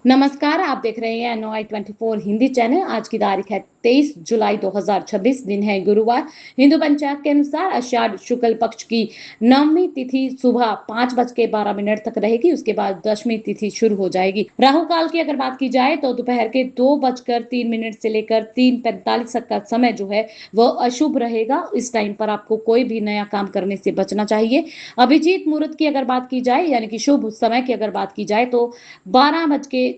नमस्कार, आप देख रहे हैं NOI 24 हिंदी चैनल। आज की तारीख है 23 जुलाई 2026, दिन है गुरुवार। हिंदू पंचांग के अनुसार आषाढ़ शुक्ल पक्ष की नवमी तिथि सुबह 5:12 तक रहेगी। उसके बाद दशमी तिथि शुरू हो जाएगी। राहु काल की अगर बात की जाए तो दोपहर के 2:03 से लेकर 3:45 तक का समय जो है वह अशुभ रहेगा। इस टाइम पर आपको कोई भी नया काम करने से बचना चाहिए। अभिजीत मुहूर्त की अगर बात की जाए यानी कि शुभ समय की अगर बात की जाए तो 12:06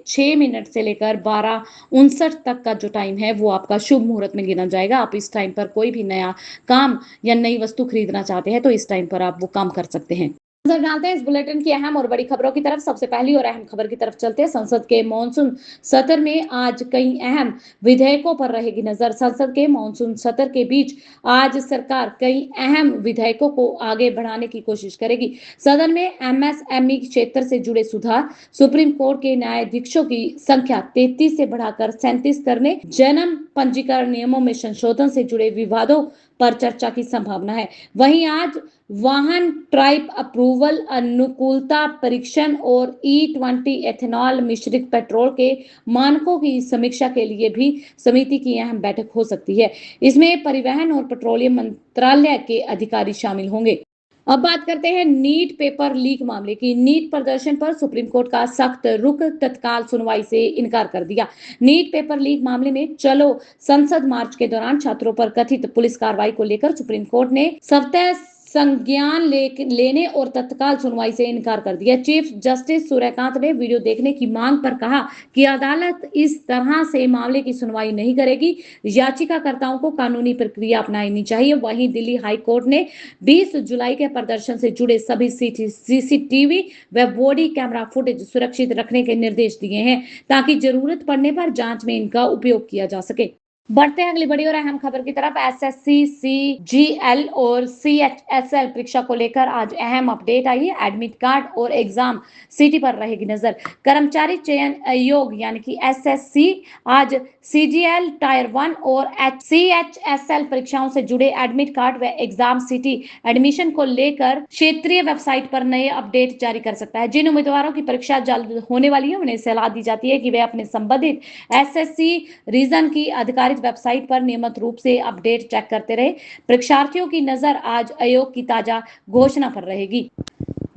से लेकर 12:59 तक का जो टाइम है वो आपका शुभ मुहूर्त में गिना जाएगा। आप इस टाइम पर कोई भी नया काम या नई वस्तु खरीदना चाहते हैं तो इस टाइम पर आप वो काम कर सकते हैं। नजर डालते हैं इस बुलेटिन की अहम और बड़ी खबरों की तरफ। सबसे पहली और अहम खबर की तरफ चलते हैं। संसद के मॉनसून सत्र में आज कई अहम विधेयकों पर रहेगी नजर। संसद के मॉनसून सत्र के बीच आज सरकार कई अहम विधेयकों को आगे बढ़ाने की कोशिश करेगी। सदन में MSME क्षेत्र से जुड़े सुधार, सुप्रीम कोर्ट के न्यायाधीशों की संख्या 33 से बढ़ाकर 37 करने, जन्म पंजीकरण नियमों में संशोधन से जुड़े विवादों पर चर्चा की संभावना है। वहीं आज वाहन टाइप अप्रूवल, अनुकूलता परीक्षण और E20 एथेनॉल मिश्रित पेट्रोल के मानकों की समीक्षा के लिए भी समिति की अहम बैठक हो सकती है। इसमें परिवहन और पेट्रोलियम मंत्रालय के अधिकारी शामिल होंगे। अब बात करते हैं नीट पेपर लीक मामले की। नीट प्रदर्शन पर सुप्रीम कोर्ट का सख्त रुख, तत्काल सुनवाई से इनकार कर दिया। नीट पेपर लीक मामले में चलो संसद मार्च के दौरान छात्रों पर कथित पुलिस कार्रवाई को लेकर सुप्रीम कोर्ट ने स्वतः संज्ञान लेने और तत्काल सुनवाई से इनकार कर दिया। चीफ जस्टिस सूर्यकांत ने वीडियो देखने की मांग पर कहा कि अदालत इस तरह से मामले की सुनवाई नहीं करेगी। याचिकाकर्ताओं को कानूनी प्रक्रिया अपनानी चाहिए। वहीं दिल्ली हाई कोर्ट ने 20 जुलाई के प्रदर्शन से जुड़े सभी CCTV व बॉडी कैमरा फुटेज सुरक्षित रखने के निर्देश दिए हैं ताकि जरूरत पड़ने पर जांच में इनका उपयोग किया जा सके। बढ़ते हैं अगली बड़ी और अहम खबर की तरफ। SSC, CGL और CHSL परीक्षा को लेकर आज अहम अपडेट आई है। एडमिट कार्ड और एग्जाम सिटी पर रहेगी नजर। कर्मचारी चयन आयोग यानी कि SSC आज CGL टायर 1 और CHSL परीक्षाओं से जुड़े एडमिट कार्ड व एग्जाम सिटी एडमिशन को लेकर क्षेत्रीय वेबसाइट पर नए अपडेट जारी कर सकता है। जिन उम्मीदवारों की परीक्षा जल्द होने वाली है उन्हें सलाह दी जाती है कि वे अपने संबंधित SSC रीजन की आधिकारिक वेबसाइट पर नियमित रूप से अपडेट चेक करते रहे। परीक्षार्थियों की नजर आज आयोग की ताजा घोषणा पर रहेगी।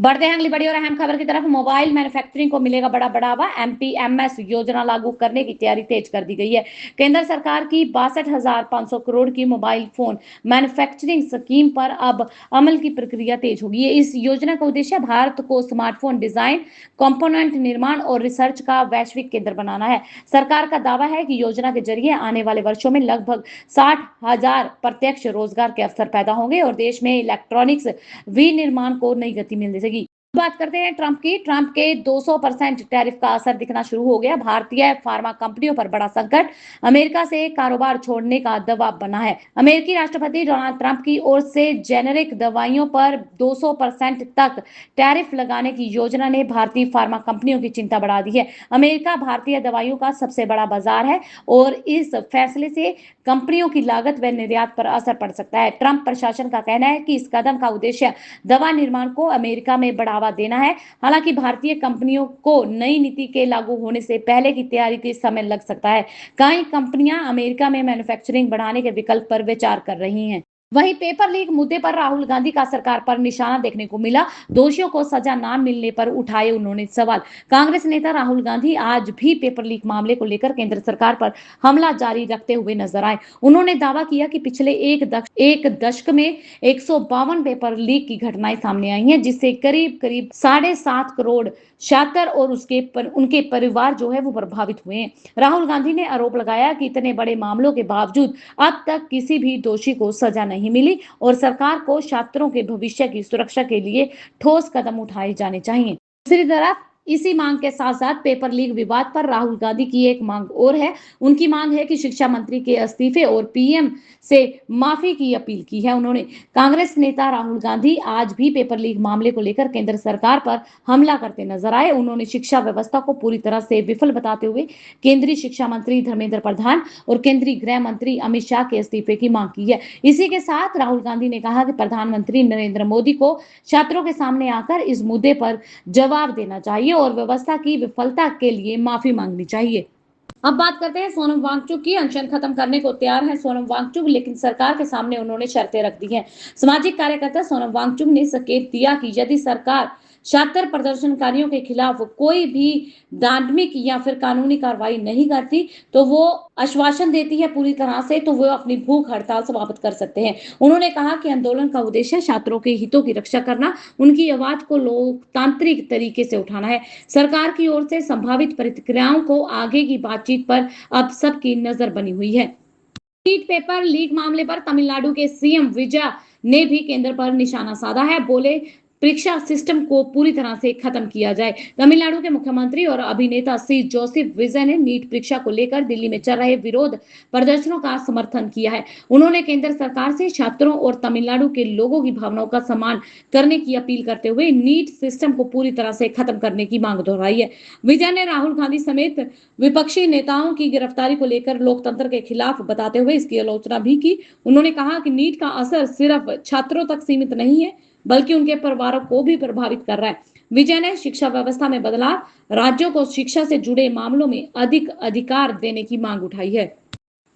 बढ़ते हैं अगली बड़ी और अहम खबर की तरफ। मोबाइल मैन्युफैक्चरिंग को मिलेगा बड़ा बढ़ावा। MPMS योजना लागू करने की तैयारी तेज कर दी गई है। केंद्र सरकार की 62,500 करोड़ की मोबाइल फोन मैन्युफैक्चरिंग स्कीम पर अब अमल की प्रक्रिया तेज होगी। इस योजना का उद्देश्य भारत को स्मार्टफोन डिजाइन, कंपोनेंट निर्माण और रिसर्च का वैश्विक केंद्र बनाना है। सरकार का दावा है कि योजना के जरिए आने वाले वर्षों में लगभग 60,000 प्रत्यक्ष रोजगार के अवसर पैदा होंगे और देश में इलेक्ट्रॉनिक्स विनिर्माण को नई गति मिल सकेगी। बात करते हैं ट्रंप की। ट्रंप के 200% टैरिफ का असर दिखना शुरू हो गया। भारतीय फार्मा कंपनियों पर बड़ा संकट, अमेरिका से कारोबार छोड़ने का दबाव बना है। अमेरिकी राष्ट्रपति डोनाल्ड ट्रंप की ओर से जेनेरिक दवाइयों पर 200% तक टैरिफ लगाने की योजना ने भारतीय फार्मा कंपनियों की चिंता बढ़ा दी है। अमेरिका भारतीय दवाइयों का सबसे बड़ा बाजार है और इस फैसले से कंपनियों की लागत व निर्यात पर असर पड़ सकता है। ट्रंप प्रशासन का कहना है कि इस कदम का उद्देश्य दवा निर्माण को अमेरिका में बढ़ावा देना है। हालांकि भारतीय कंपनियों को नई नीति के लागू होने से पहले की तैयारी के समय लग सकता है। कई कंपनियां अमेरिका में मैन्युफैक्चरिंग बढ़ाने के विकल्प पर विचार कर रही हैं। वहीं पेपर लीक मुद्दे पर राहुल गांधी का सरकार पर निशाना देखने को मिला। दोषियों को सजा न मिलने पर उठाए उन्होंने सवाल। कांग्रेस नेता राहुल गांधी आज भी पेपर लीक मामले को लेकर केंद्र सरकार पर हमला जारी रखते हुए नजर आए। उन्होंने दावा किया कि पिछले एक दशक में 152 पेपर लीक की घटनाएं सामने आई हैं, जिससे करीब करीब 7.5 करोड़ छात्र और उनके परिवार जो है वो प्रभावित हुए हैं। राहुल गांधी ने आरोप लगाया कि इतने बड़े मामलों के बावजूद अब तक किसी भी दोषी को सजा नहीं मिली और सरकार को छात्रों के भविष्य की सुरक्षा के लिए ठोस कदम उठाए जाने चाहिए। दूसरी तरफ इसी मांग के साथ साथ पेपर लीक विवाद पर राहुल गांधी की एक मांग और है। उनकी मांग है कि शिक्षा मंत्री के इस्तीफे और PM से माफी की अपील की है उन्होंने। कांग्रेस नेता राहुल गांधी आज भी पेपर लीक मामले को लेकर केंद्र सरकार पर हमला करते नजर आए। उन्होंने शिक्षा व्यवस्था को पूरी तरह से विफल बताते हुए केंद्रीय शिक्षा मंत्री धर्मेंद्र प्रधान और केंद्रीय गृह मंत्री अमित शाह के इस्तीफे की मांग की है। इसी के साथ राहुल गांधी ने कहा कि प्रधानमंत्री नरेंद्र मोदी को छात्रों के सामने आकर इस मुद्दे पर जवाब देना चाहिए चाहिए और व्यवस्था की विफलता के लिए माफी मांगनी चाहिए। अब बात करते हैं सोनम वांगचुक की। अनशन खत्म करने को तैयार है सोनम वांगचुक, लेकिन सरकार के सामने उन्होंने शर्तें रख दी हैं। सामाजिक कार्यकर्ता सोनम वांगचुक ने संकेत दिया कि यदि सरकार छात्र प्रदर्शनकारियों के खिलाफ कोई भी दांडमिक या फिर कानूनी कार्रवाई नहीं करती, तो वो आश्वासन देती है पूरी तरह से, तो वो अपनी भूख हड़ताल समाप्त कर सकते हैं। उन्होंने कहा कि आंदोलन का उद्देश्य छात्रों के हितों की रक्षा करना, उनकी आवाज को लोकतांत्रिक तरीके से उठाना है। सरकार की ओर से संभावित प्रतिक्रियाओं को आगे की बातचीत पर अब सबकी नजर बनी हुई है। नीट पेपर लीक मामले पर तमिलनाडु के सीएम विजय ने भी केंद्र पर निशाना साधा है। बोले परीक्षा सिस्टम को पूरी तरह से खत्म किया जाए। तमिलनाडु के मुख्यमंत्री और अभिनेता सी जोसेफ विजय ने नीट परीक्षा को लेकर दिल्ली में चल रहे विरोध प्रदर्शनों का समर्थन किया है। उन्होंने केंद्र सरकार से छात्रों और तमिलनाडु के लोगों की भावनाओं का सम्मान करने की अपील करते हुए नीट सिस्टम को पूरी तरह से खत्म करने की मांग दोहराई है। विजय ने राहुल गांधी समेत विपक्षी नेताओं की गिरफ्तारी को लेकर लोकतंत्र के खिलाफ बताते हुए इसकी आलोचना भी की। उन्होंने कहा कि नीट का असर सिर्फ छात्रों तक सीमित नहीं है, बल्कि उनके परिवारों को भी प्रभावित कर रहा है। विजय ने शिक्षा व्यवस्था में बदलाव, राज्यों को शिक्षा से जुड़े मामलों में अधिक अधिकार देने की मांग उठाई है।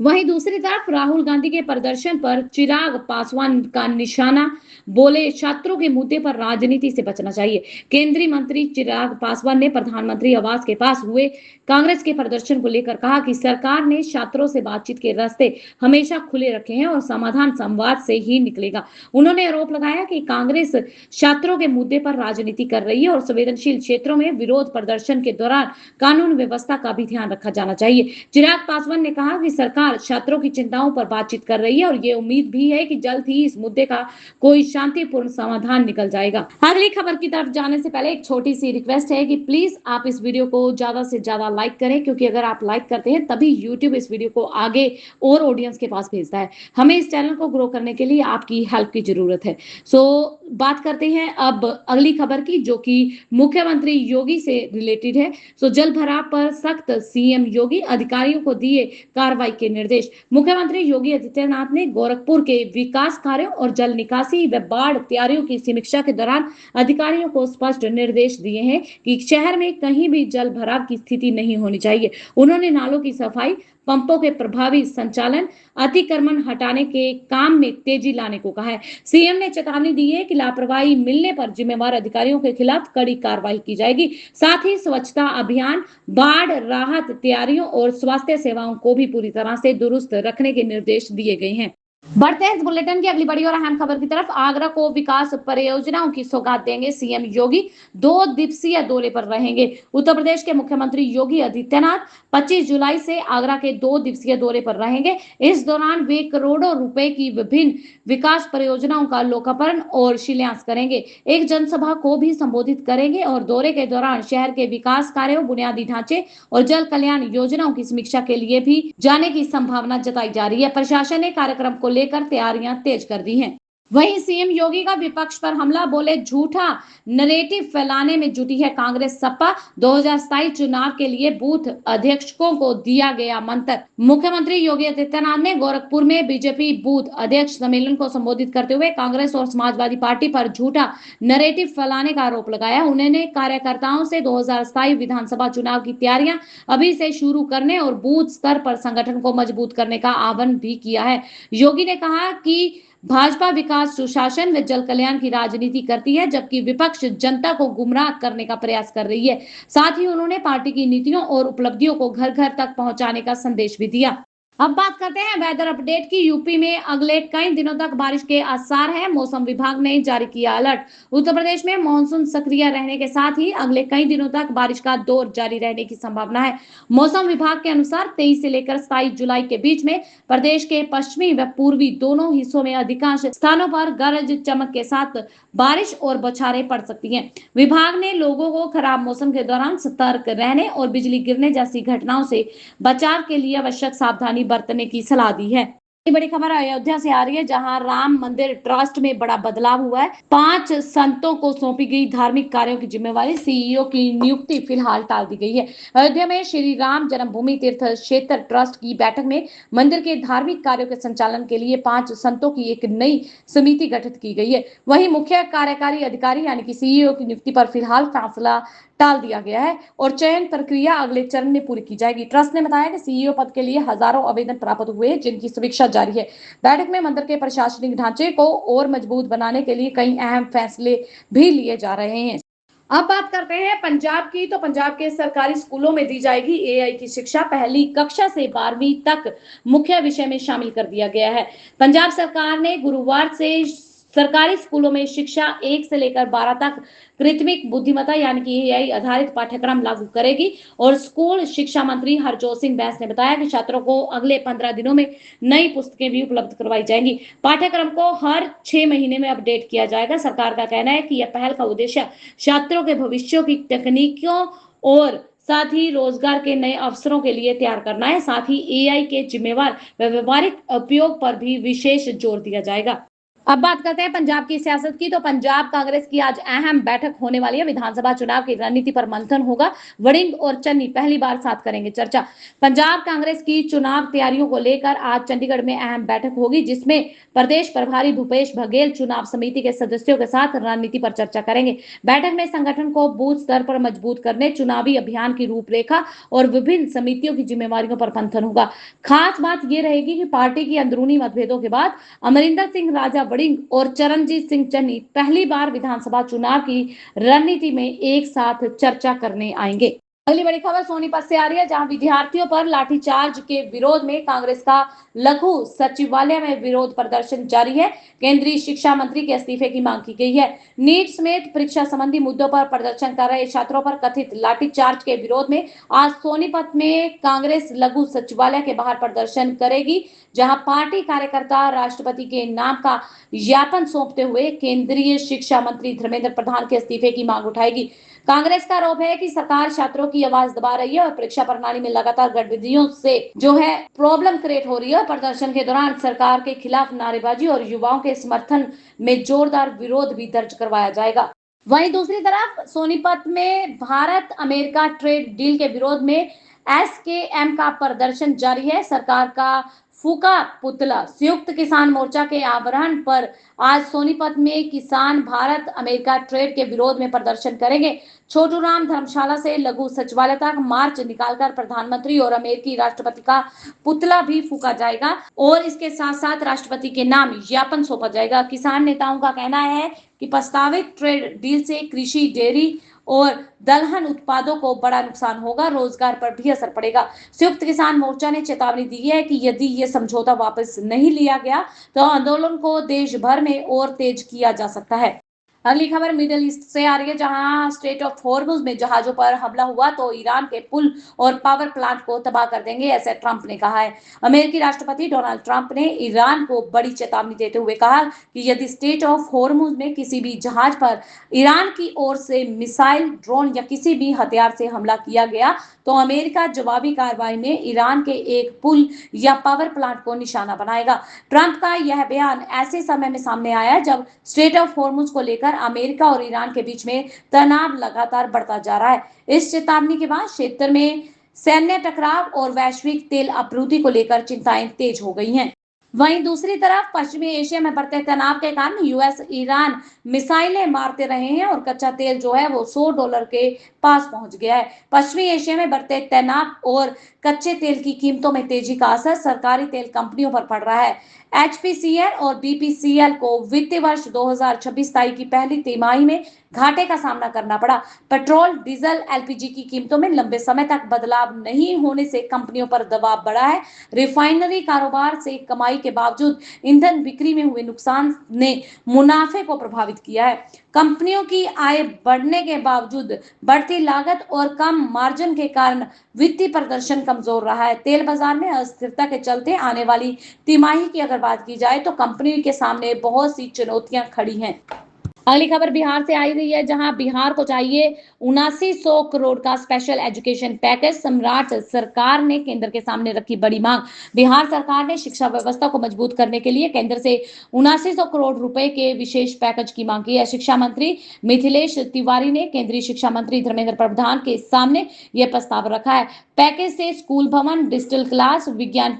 वहीं दूसरी तरफ राहुल गांधी के प्रदर्शन पर चिराग पासवान का निशाना। बोले छात्रों के मुद्दे पर राजनीति से बचना चाहिए। केंद्रीय मंत्री चिराग पासवान ने प्रधानमंत्री आवास के पास हुए कांग्रेस के प्रदर्शन को लेकर कहा कि सरकार ने छात्रों से बातचीत के रास्ते हमेशा खुले रखे हैं और समाधान संवाद से ही निकलेगा। उन्होंने आरोप लगाया कि कांग्रेस छात्रों के मुद्दे पर राजनीति कर रही है और संवेदनशील क्षेत्रों में विरोध प्रदर्शन के दौरान कानून व्यवस्था का भी ध्यान रखा जाना चाहिए। चिराग पासवान ने कहा कि सरकार छात्रों की चिंताओं पर बातचीत कर रही है और ये उम्मीद भी है कि जल्द ही इस मुद्दे का कोई शांतिपूर्ण समाधान निकल जाएगा। अगली खबर की तरफ जाने से पहले एक छोटी सी रिक्वेस्ट है कि प्लीज आप इस वीडियो को ज्यादा से ज्यादा लाइक करें, क्योंकि अगर आप लाइक करते हैं तभी यूट्यूब इस वीडियो को आगे और ऑडियंस के पास भेजता है। हमें इस चैनल को ग्रो करने के लिए आपकी हेल्प की जरूरत है। बात करते हैं अब अगली खबर की, जो कि मुख्यमंत्री योगी से रिलेटेड है। जल भराव पर सख्त, सीएम योगी अधिकारियों को दिए कार्रवाई के निर्देश। मुख्यमंत्री योगी आदित्यनाथ ने गोरखपुर के विकास कार्यों और जल निकासी व बाढ़ तैयारियों की समीक्षा के दौरान अधिकारियों को स्पष्ट निर्देश दिए हैं कि शहर में कहीं भी जल भराव की स्थिति नहीं होनी चाहिए। उन्होंने नालों की सफाई, पंपों के प्रभावी संचालन, अतिक्रमण हटाने के काम में तेजी लाने को कहा है। सीएम ने चेतावनी दी है कि लापरवाही मिलने पर जिम्मेवार अधिकारियों के खिलाफ कड़ी कार्रवाई की जाएगी। साथ ही स्वच्छता अभियान, बाढ़ राहत तैयारियों और स्वास्थ्य सेवाओं को भी पूरी तरह से दुरुस्त रखने के निर्देश दिए गए हैं। बढ़ते हैं इस बुलेटिन की अगली बड़ी और अहम खबर की तरफ। आगरा को विकास परियोजनाओं की सौगात देंगे सीएम योगी, 2 दिवसीय दौरे पर रहेंगे। उत्तर प्रदेश के मुख्यमंत्री योगी आदित्यनाथ 25 जुलाई से आगरा के 2 दिवसीय दौरे पर रहेंगे। इस दौरान वे करोड़ों रुपए की विभिन्न विकास परियोजनाओं का लोकार्पण और शिलान्यास करेंगे। एक जनसभा को भी संबोधित करेंगे और दौरे के दौरान शहर के विकास कार्यों, बुनियादी ढांचे और जल कल्याण योजनाओं की समीक्षा के लिए भी जाने की संभावना जताई जा रही है। प्रशासन ने कार्यक्रम को लेकर तैयारियां तेज कर दी हैं। वहीं सीएम योगी का विपक्ष पर हमला। बोले झूठा नैरेटिव फैलाने में जुटी है कांग्रेस सपा, 2027 चुनाव के लिए बूथ अध्यक्षों को दिया गया मंत्र। मुख्यमंत्री योगी आदित्यनाथ ने गोरखपुर में बीजेपी बूथ अध्यक्ष सम्मेलन को संबोधित करते हुए कांग्रेस और समाजवादी पार्टी पर झूठा नैरेटिव फैलाने का आरोप लगाया। उन्होंने कार्यकर्ताओं से 2027 विधानसभा चुनाव की तैयारियां अभी से शुरू करने और बूथ स्तर पर संगठन को मजबूत करने का आह्वान भी किया है। योगी ने कहा कि भाजपा विकास, सुशासन व जल कल्याण की राजनीति करती है, जबकि विपक्ष जनता को गुमराह करने का प्रयास कर रही है। साथ ही उन्होंने पार्टी की नीतियों और उपलब्धियों को घर घर तक पहुंचाने का संदेश भी दिया। अब बात करते हैं वेदर अपडेट की। यूपी में अगले कई दिनों तक बारिश के आसार हैं। मौसम विभाग ने जारी किया अलर्ट। उत्तर प्रदेश में मानसून सक्रिय रहने के साथ ही अगले कई दिनों तक बारिश का दौर जारी रहने की संभावना है। मौसम विभाग के अनुसार 23 से लेकर 27 जुलाई के बीच में प्रदेश के पश्चिमी व पूर्वी दोनों हिस्सों में अधिकांश स्थानों पर गरज चमक के साथ बारिश और बौछारें पड़ सकती हैं। विभाग ने लोगों को खराब मौसम के दौरान सतर्क रहने और बिजली गिरने जैसी घटनाओं से बचाव के लिए आवश्यक सावधानी बरतने की सलाह दी है। बड़ी खबर अयोध्या से आ रही है, जहां राम मंदिर ट्रस्ट में बड़ा बदलाव हुआ है। 5 संतों को सौंपी गई धार्मिक कार्यों की जिम्मेवारी, सीईओ की नियुक्ति फिलहाल टाल दी गई है। अयोध्या में श्री राम जन्मभूमि तीर्थ क्षेत्र ट्रस्ट की बैठक में मंदिर के धार्मिक कार्यों के संचालन के लिए 5 संतों की एक नई समिति गठित की गई है। वहीं मुख्य कार्यकारी अधिकारी यानी कि सीईओ की नियुक्ति पर फिलहाल फैसला टाल दिया गया है और चयन प्रक्रिया अगले चरण में पूरी की जाएगी। ट्रस्ट ने बताया कि सीईओ पद के लिए हजारों आवेदन प्राप्त हुए, जिनकी समीक्षा जारी है। बैठक में मंदिर के प्रशासनिक ढांचे को और मजबूत बनाने के लिए कई अहम फैसले भी लिए जा रहे हैं। अब बात करते हैं पंजाब की। तो पंजाब के सरकारी स्कूलों में दी जाएगी एआई की शिक्षा, पहली कक्षा से 12वीं तक मुख्य विषय में शामिल कर दिया गया है। पंजाब सरकार ने गुरुवार से सरकारी स्कूलों में शिक्षा 1 से लेकर 12 तक कृत्रिम बुद्धिमत्ता यानी कि एआई आधारित पाठ्यक्रम लागू करेगी और स्कूल शिक्षा मंत्री हरजोत सिंह बैंस ने बताया कि छात्रों को अगले 15 दिनों में नई पुस्तकें भी उपलब्ध करवाई जाएंगी। पाठ्यक्रम को हर 6 महीने में अपडेट किया जाएगा। सरकार का कहना है कि यह पहल का उद्देश्य छात्रों के भविष्य की तकनीकों और साथ ही रोजगार के नए अवसरों के लिए तैयार करना है। साथ ही एआई के जिम्मेवार व व्यवहारिक उपयोग पर भी विशेष जोर दिया जाएगा। अब बात करते हैं पंजाब की सियासत की। तो पंजाब कांग्रेस की आज अहम बैठक होने वाली है। विधानसभा चुनाव की रणनीति पर मंथन होगा। वड़िंग और चन्नी पहली बार साथ करेंगे चर्चा। पंजाब कांग्रेस की चुनाव तैयारियों को लेकर आज चंडीगढ़ में अहम बैठक होगी, जिसमें प्रदेश प्रभारी भूपेश बघेल चुनाव समिति के सदस्यों के साथ रणनीति पर चर्चा करेंगे। बैठक में संगठन को बूथ स्तर पर मजबूत करने, चुनावी अभियान की रूपरेखा और विभिन्न समितियों की जिम्मेवारियों पर मंथन होगा। खास बात यह रहेगी कि पार्टी की अंदरूनी मतभेदों के बाद अमरिंदर सिंह राजा वड़िंग और चरणजीत सिंह चन्नी पहली बार विधानसभा चुनाव की रणनीति में एक साथ चर्चा करने आएंगे। अगली बड़ी खबर सोनीपत से आ रही है, जहां विद्यार्थियों पर लाठीचार्ज के विरोध में कांग्रेस का लघु सचिवालय में विरोध प्रदर्शन जारी है। केंद्रीय शिक्षा मंत्री के इस्तीफे की मांग की गई है। नीट समेत परीक्षा संबंधी मुद्दों पर प्रदर्शन कर रहे छात्रों पर कथित लाठीचार्ज के विरोध में आज सोनीपत में कांग्रेस लघु सचिवालय के बाहर प्रदर्शन करेगी, जहां पार्टी कार्यकर्ता राष्ट्रपति के नाम का ज्ञापन सौंपते हुए केंद्रीय शिक्षा मंत्री धर्मेंद्र प्रधान के इस्तीफे की मांग उठाएगी। कांग्रेस का आरोप है कि सरकार छात्रों की आवाज दबा रही है और परीक्षा प्रणाली में लगातार गतिविधियों से जो है प्रॉब्लम क्रिएट हो रही है। प्रदर्शन के दौरान सरकार के खिलाफ नारेबाजी और युवाओं के समर्थन में जोरदार विरोध भी दर्ज करवाया जाएगा। वहीं दूसरी तरफ सोनीपत में भारत अमेरिका ट्रेड डील के विरोध में एसकेएम का प्रदर्शन जारी है। सरकार का फूका पुतला संयुक्त किसान मोर्चा के आह्वान पर आज सोनीपत में किसान भारत अमेरिका ट्रेड के विरोध में प्रदर्शन करेंगे। छोटू राम धर्मशाला से लघु सचिवालय तक मार्च निकालकर प्रधानमंत्री और अमेरिकी राष्ट्रपति का पुतला भी फूका जाएगा और इसके साथ साथ राष्ट्रपति के नाम ज्ञापन सौंपा जाएगा। किसान नेताओं का कहना है कि प्रस्तावित ट्रेड डील से कृषि, डेयरी और दलहन उत्पादों को बड़ा नुकसान होगा, रोजगार पर भी असर पड़ेगा। संयुक्त किसान मोर्चा ने चेतावनी दी है कि यदि ये समझौता वापस नहीं लिया गया तो आंदोलन को देश भर में और तेज किया जा सकता है। अगली खबर मिडिल ईस्ट से आ रही है, जहां स्ट्रेट ऑफ हॉर्मुज में जहाजों पर हमला हुआ तो ईरान के पुल और पावर प्लांट को तबाह कर देंगे, ऐसे ट्रंप ने कहा है। अमेरिकी राष्ट्रपति डोनाल्ड ट्रंप ने ईरान को बड़ी चेतावनी देते हुए कहा कि यदि स्ट्रेट ऑफ हॉर्मुज में किसी भी जहाज पर ईरान की ओर से मिसाइल, ड्रोन या किसी भी हथियार से हमला किया गया तो अमेरिका जवाबी कार्रवाई में ईरान के एक पुल या पावर प्लांट को निशाना बनाएगा। ट्रंप का यह बयान ऐसे समय में सामने आया जब स्ट्रेट ऑफ हॉर्मुज को लेकर अमेरिका और ईरान के बीच में तनाव लगातार बढ़ता जा रहा है। इस चेतावनी के बाद क्षेत्र में सैन्य टकराव और वैश्विक तेल आपूर्ति को लेकर चिंताएं तेज हो गई हैं। वहीं दूसरी तरफ पश्चिमी एशिया में बढ़ते तनाव के कारण यूएस ईरान मिसाइलें मारते रहे हैं और कच्चा तेल जो है वो $100 के पास पहुंच गया है। पश्चिमी एशिया में बढ़ते तनाव और कच्चे तेल की कीमतों में तेजी का असर सरकारी तेल कंपनियों पर पड़ रहा है। एचपीसीएल और बीपीसीएल को वित्तीय वर्ष 2026-27 की पहली तिमाही में घाटे का सामना करना पड़ा। पेट्रोल, डीजल, एलपीजी की कीमतों में लंबे समय तक बदलाव नहीं होने से कंपनियों पर दबाव बढ़ा है। रिफाइनरी कारोबार से कमाई के बावजूद ईंधन बिक्री में हुए नुकसान ने मुनाफे को प्रभावित किया है। कंपनियों की आय बढ़ने के बावजूद बढ़ती लागत और कम मार्जिन के कारण वित्तीय प्रदर्शन कमजोर रहा है। तेल बाजार में अस्थिरता के चलते आने वाली तिमाही की अगर बात की जाए तो कंपनी के सामने बहुत सी चुनौतियां खड़ी हैं। अगली खबर बिहार से आई हुई है, जहां बिहार को चाहिए 7900 करोड़ का स्पेशल एजुकेशन पैकेज। सम्राट सरकार ने केंद्र के सामने रखी बड़ी मांग। बिहार सरकार ने शिक्षा व्यवस्था को मजबूत करने के लिए केंद्र से 7900 करोड़ रुपए के विशेष पैकेज की मांग की है। शिक्षा मंत्री मिथिलेश तिवारी ने केंद्रीय शिक्षा मंत्री धर्मेंद्र प्रधान के सामने यह प्रस्ताव रखा है। पैकेज से स्कूल भवन, डिजिटल क्लास, विज्ञान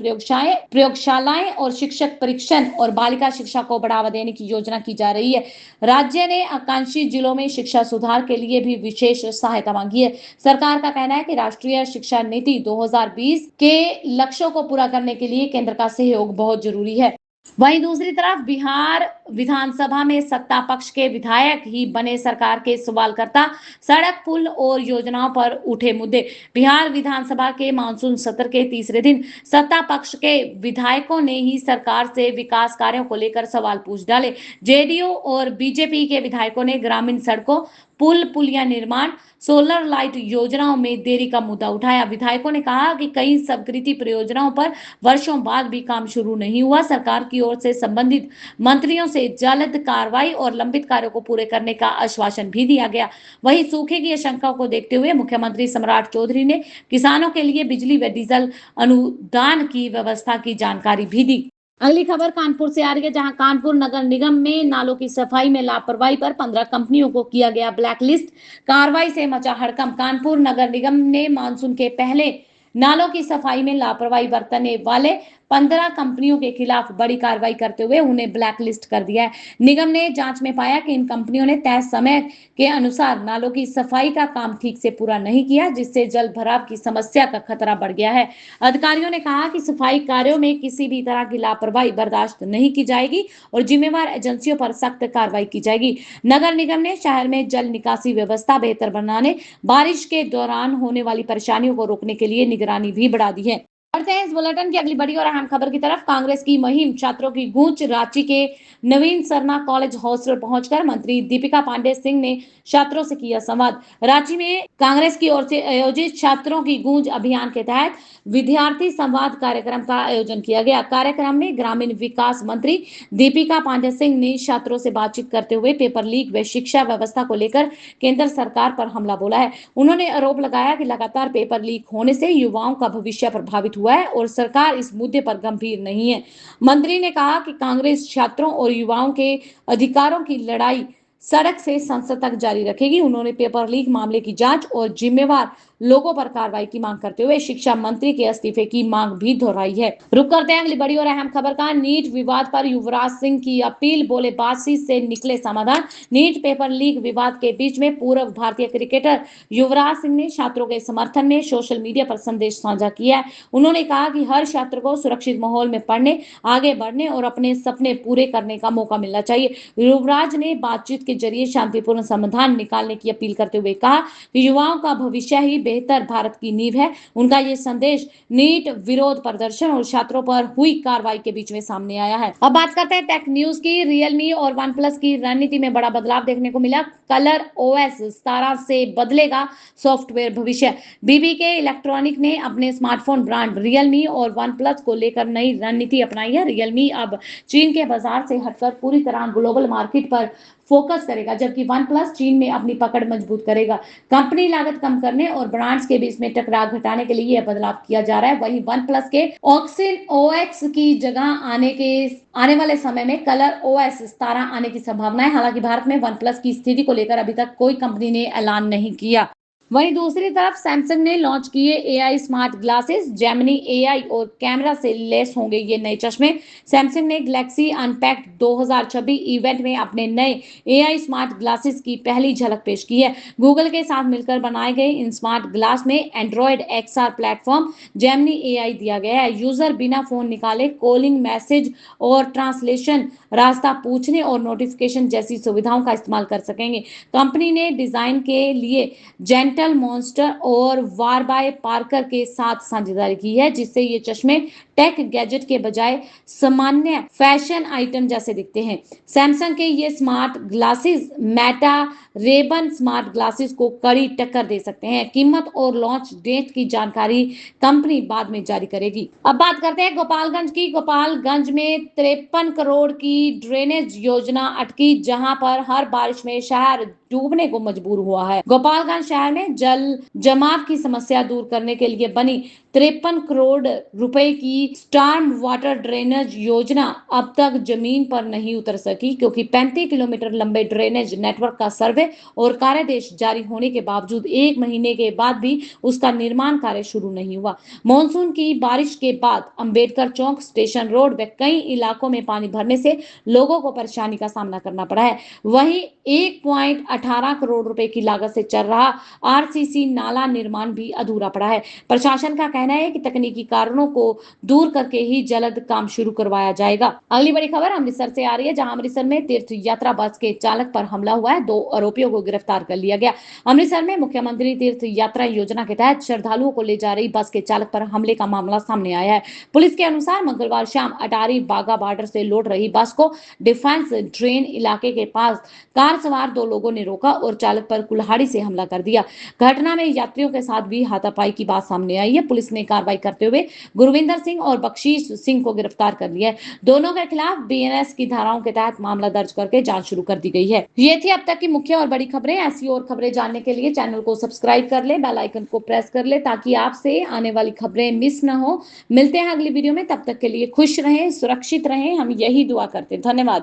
प्रयोगशालाएं और शिक्षक परीक्षण और बालिका शिक्षा को बढ़ावा देने की योजना की जा रही है। राज्य ने आकांक्षी जिलों में शिक्षा सुधार के लिए भी विशेष सहायता मांगी है। सरकार का कहना है कि राष्ट्रीय शिक्षा नीति 2020 के लक्ष्यों को पूरा करने के लिए केंद्र का सहयोग बहुत जरूरी है। वहीं दूसरी तरफ बिहार विधानसभा में सत्ता पक्ष के विधायक ही बने सरकार के सवालकर्ता। सड़क, पुल और योजनाओं पर उठे मुद्दे। बिहार विधानसभा के मानसून सत्र के तीसरे दिन सत्ता पक्ष के विधायकों ने ही सरकार से विकास कार्यों को लेकर सवाल पूछ डाले। जेडीयू और बीजेपी के विधायकों ने ग्रामीण सड़कों, पुलिया निर्माण, सोलर लाइट योजनाओं में देरी का मुद्दा उठाया। विधायकों ने कहा कि कई स्वीकृति परियोजनाओं पर वर्षों बाद भी काम शुरू नहीं हुआ। सरकार की ओर से संबंधित मंत्रियों से जल्द कार्रवाई और लंबित कार्यों को पूरे करने का आश्वासन भी दिया गया। वहीं सूखे की आशंका को देखते हुए मुख्यमंत्री सम्राट चौधरी ने किसानों के लिए बिजली व डीजल अनुदान की व्यवस्था की जानकारी भी दी। अगली खबर कानपुर से आ रही है, जहां कानपुर नगर निगम में नालों की सफाई में लापरवाही पर 15 कंपनियों को किया गया ब्लैकलिस्ट। कार्रवाई से मचा हड़कंप। कानपुर नगर निगम ने मानसून के पहले नालों की सफाई में लापरवाही बरतने वाले 15 कंपनियों के खिलाफ बड़ी कार्रवाई करते हुए उन्हें ब्लैकलिस्ट कर दिया है। निगम ने जांच में पाया कि इन कंपनियों ने तय समय के अनुसार नालों की सफाई का काम ठीक से पूरा नहीं किया, जिससे जल भराव की समस्या का खतरा बढ़ गया है। अधिकारियों ने कहा कि सफाई कार्यों में किसी भी तरह की लापरवाही बर्दाश्त नहीं की जाएगी और जिम्मेवार एजेंसियों पर सख्त कार्रवाई की जाएगी। नगर निगम ने शहर में जल निकासी व्यवस्था बेहतर बनाने, बारिश के दौरान होने वाली परेशानियों को रोकने के लिए निगरानी भी बढ़ा दी है। बढ़ते हैं इस बुलेटिन की अगली बड़ी और अहम खबर की तरफ। कांग्रेस की मुहिम, छात्रों की गूंज। रांची के नवीन सरना कॉलेज हॉस्टल पहुंचकर मंत्री दीपिका पांडे सिंह ने छात्रों से किया संवाद। रांची में कांग्रेस की ओर से आयोजित छात्रों की गूंज अभियान के तहत विद्यार्थी संवाद कार्यक्रम का आयोजन किया गया। कार्यक्रम में ग्रामीण विकास मंत्री दीपिका पांडे सिंह ने छात्रों से बातचीत करते हुए पेपर लीक व शिक्षा व्यवस्था को लेकर केंद्र सरकार पर हमला बोला है। उन्होंने आरोप लगाया कि लगातार पेपर लीक होने से युवाओं का भविष्य प्रभावित हुआ है और सरकार इस मुद्दे पर गंभीर नहीं है। मंत्री ने कहा कि कांग्रेस छात्रों और युवाओं के अधिकारों की लड़ाई सड़क से संसद तक जारी रखेगी। उन्होंने पेपर लीक मामले की जांच और जिम्मेवार लोगों पर कार्रवाई की मांग करते हुए शिक्षा मंत्री के इस्तीफे की मांग भी दोहराई है। रुक करते हैं अगली बड़ी और अहम खबर का। नीट विवाद पर युवराज सिंह की अपील, बोले बातचीत से निकले समाधान। नीट पेपर लीक विवाद के बीच में पूर्व भारतीय क्रिकेटर युवराज सिंह ने छात्रों के समर्थन में सोशल मीडिया पर संदेश साझा किया है। उन्होंने कहा कि हर छात्र को सुरक्षित माहौल में पढ़ने, आगे बढ़ने और अपने सपने पूरे करने का मौका मिलना चाहिए। युवराज ने बातचीत के जरिए शांतिपूर्ण समाधान निकालने की अपील करते हुए कहा कि युवाओं का भविष्य ही बेहतर भारत की नींव है। उनका ये संदेश नीट विरोध प्रदर्शन और छात्रों पर हुई कार्रवाई के बीच में सामने आया है। अब बात करते हैं टेक न्यूज की। रियलमी और वन प्लस की रणनीति में बड़ा बदलाव देखने को मिला। कलर ओएस 17 से बदलेगा सॉफ्टवेयर भविष्य। बीबीके इलेक्ट्रॉनिक ने अपने स्मार्टफोन ब्रांड रियलमी और वन प्लस को लेकर नई रणनीति अपनाई है। रियलमी अब चीन के बाजार से हटकर पूरी तरह ग्लोबल मार्केट पर फोकस करेगा, जबकि वन प्लस चीन में अपनी पकड़ मजबूत करेगा। कंपनी लागत कम करने और ब्रांड्स के बीच में टकराव घटाने के लिए यह बदलाव किया जा रहा है। वहीं वन प्लस के ऑक्सिन ओएक्स की जगह आने वाले समय में कलर ओएस 17 आने की संभावना है। हालांकि भारत में वन प्लस की स्थिति को लेकर अभी तक कोई कंपनी ने ऐलान नहीं किया। वहीं दूसरी तरफ सैमसंग ने लॉन्च किए AI smart glasses. Gemini AI और कैमरा से लेस होंगे ये नए चश्मे। सैमसंग ने गैलेक्सी अनपैक्ड 2026 इवेंट में अपने नए एआई स्मार्ट ग्लासेस की पहली झलक पेश की है। गूगल के साथ मिलकर बनाए गए इन स्मार्ट ग्लास में Android XR platform Gemini AI दिया गया है। यूजर बिना फोन निकाले कॉलिंग, मैसेज और ट्रांसलेशन, रास्ता पूछने और नोटिफिकेशन जैसी सुविधाओं का इस्तेमाल कर सकेंगे। कंपनी ने डिजाइन के लिए जेंटल मॉन्स्टर और वारबाय पार्कर के साथ साझेदारी की है, जिससे ये चश्मे टेक गैजेट के बजाय सामान्य फैशन आइटम जैसे दिखते हैं। सैमसंग के ये smart glasses Meta Ray-Ban smart glasses को कड़ी टक्कर दे सकते हैं। कीमत और लॉन्च डेट की जानकारी कंपनी बाद में जारी करेगी। अब बात करते हैं गोपालगंज की। गोपालगंज में 53 करोड़ की ड्रेनेज योजना अटकी, जहां पर हर बारिश में शहर डूबने को मजबूर हुआ है। गोपालगंज शहर में जल जमाव की समस्या दूर करने के लिए बनी 53 करोड़ रुपए की स्टॉर्म वाटर ड्रेनेज योजना अब तक जमीन पर नहीं उतर सकी, क्योंकि 35 किलोमीटर लंबे ड्रेनेज नेटवर्क का सर्वे और कार्यादेश जारी होने के बावजूद 1 महीने के बाद भी उसका निर्माण कार्य शुरू नहीं हुआ। मानसून की बारिश के बाद अंबेडकर चौक, स्टेशन रोड व कई इलाकों में पानी भरने से लोगों को परेशानी का सामना करना पड़ा है। वहीं 1.18 करोड़ रुपए की लागत से चल रहा आरसीसी नाला निर्माण भी अधूरा पड़ा है। प्रशासन का कहना है कि तकनीकी कारणों को दूर करके ही जल्द काम शुरू करवाया जाएगा। अगली बड़ी खबर अमृतसर से आ रही है, जहां अमृतसर में तीर्थ यात्रा बस के चालक पर हमला हुआ है। 2 आरोपियों को गिरफ्तार कर लिया गया। अमृतसर में मुख्यमंत्री तीर्थ यात्रा योजना के तहत श्रद्धालुओं को ले जा रही बस के चालक पर हमले का मामला सामने आया है। पुलिस के अनुसार मंगलवार शाम अटारी बागा बॉर्डर से लौट रही बस को डिफेंस ड्रेन इलाके के पास कार सवार 2 लोगों ने रोका और चालक पर कुल्हाड़ी से हमला कर दिया। घटना में यात्रियों के साथ भी हाथापाई की बात सामने आई है। पुलिस ने कार्रवाई करते हुए गुरविंदर सिंह और बख्शीश सिंह को गिरफ्तार कर लिया है। दोनों के खिलाफ बीएनएस की धाराओं के तहत मामला दर्ज करके जांच शुरू कर दी गई है। ये थी अब तक की मुख्य और बड़ी खबरें। ऐसी और खबरें जानने के लिए चैनल को सब्सक्राइब कर ले, बेल आइकन को प्रेस कर ले, ताकि आपसे आने वाली खबरें मिस न हो। मिलते हैं अगली वीडियो में, तब तक के लिए खुश रहें, सुरक्षित रहें, हम यही दुआ करते हैं। धन्यवाद।